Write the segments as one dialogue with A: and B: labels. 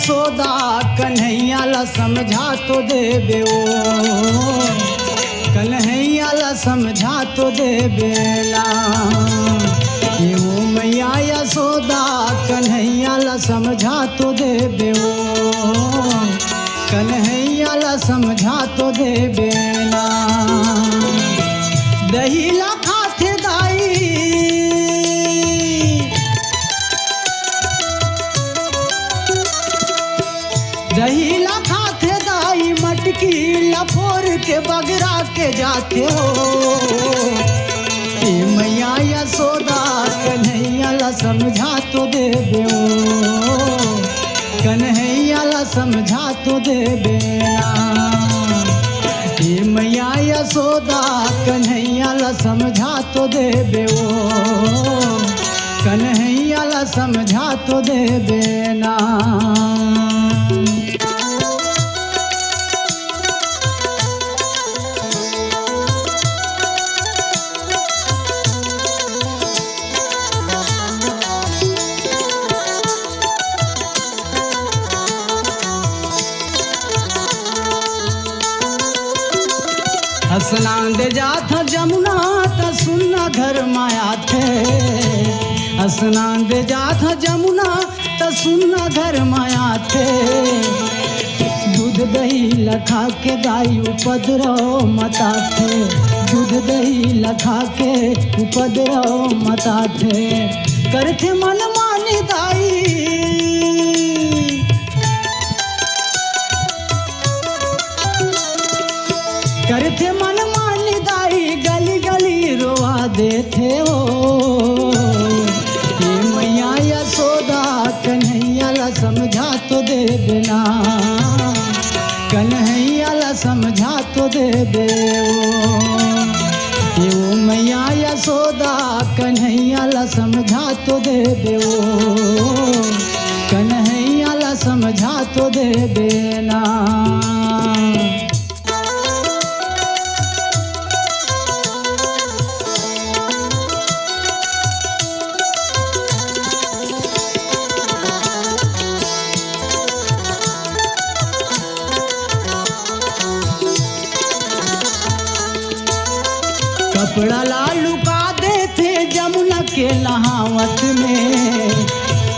A: यशोदा कन्हैया ला समझा तो दे बेओ, कन्हैया ला समझा तो दे बेला। ये मैया यशोदा कन्हैया ला समझा तो दे बेओ, कन्हैया ला समझा तो दे बेला। दही ला खाते दाई, दही ला खाते दाई, मटकी लफोर के बगरा के जाते हो। ये मैया यशोदा कन्हैया ला समझा तो दे बेओ, कन्हैया ला समझा तो दे बेना। ये मैया यशोदा कन्हैया ला समझा तो दे बेओ, कन्हैया ला समझा तो दे बेना। स्नान दे जात जमुना त सुनना घर माया थे, स्नान दे जात जमुना त सुनना घर माया थे। दूध दही लखा के दाई उपद्रव मता थे, दूध दही लखा के उपद्रव मता थे। करथे मन मानी दाई, करथे मन मानी दाई, गली गली रोवा देते हो। ये मैया यशोदा कन्हैया ला समझा तो दे देना, कन्हैया ला समझा तो दे देवो। ये मैया यशोदा कन्हैया ला समझा तो दे देवो, कन्हैया ला समझा तो दे देना। कपड़ा ला लुका देते जमुना के नहावत में,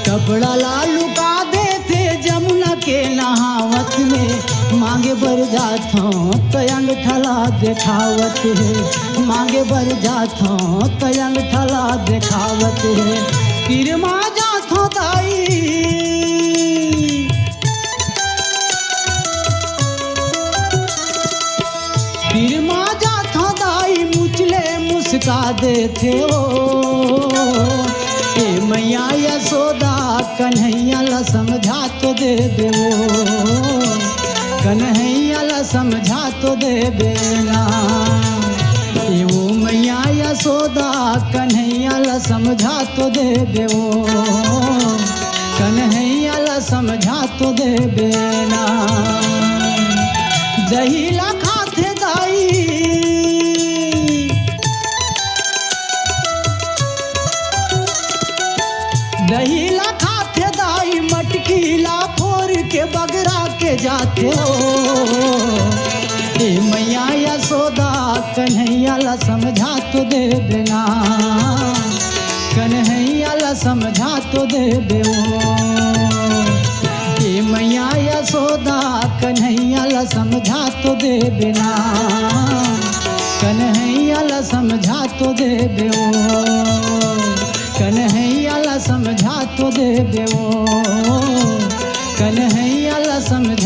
A: कपड़ा ला लुका देते जमुना के नहावत में। मांगे बर जाता तयंग ठला देखावत है, मांगे बर जाता तयंग ठला देखावत है। किरमा जाता दाई, किरमा जाता दाई, मुचले मुस्का देते हो। ये मैया यशोदा कन्हैया ला समझा तो दे देवो, कन्हैया ला समझा तो दे देना। ये वो मैया यशोदा कन्हैया ला समझा तो दे देवो, कन्हैया ला समझा तो दे देना। दही ला खाते दाई, दही ला खाते दाई, मटकी ला फोर के बगरा के जाते हो। ये मैया यशोदा कन्हैया ला समझा तो दे देना, कन्हैया ला समझा तो दे देवो। ये मैया यशोदा कन्हैया ला समझा तो दे देना, कन्हैया ला समझा तो दे देवो, कन्हैया ला समझा तो दे देवो, कन्हैया ला समझा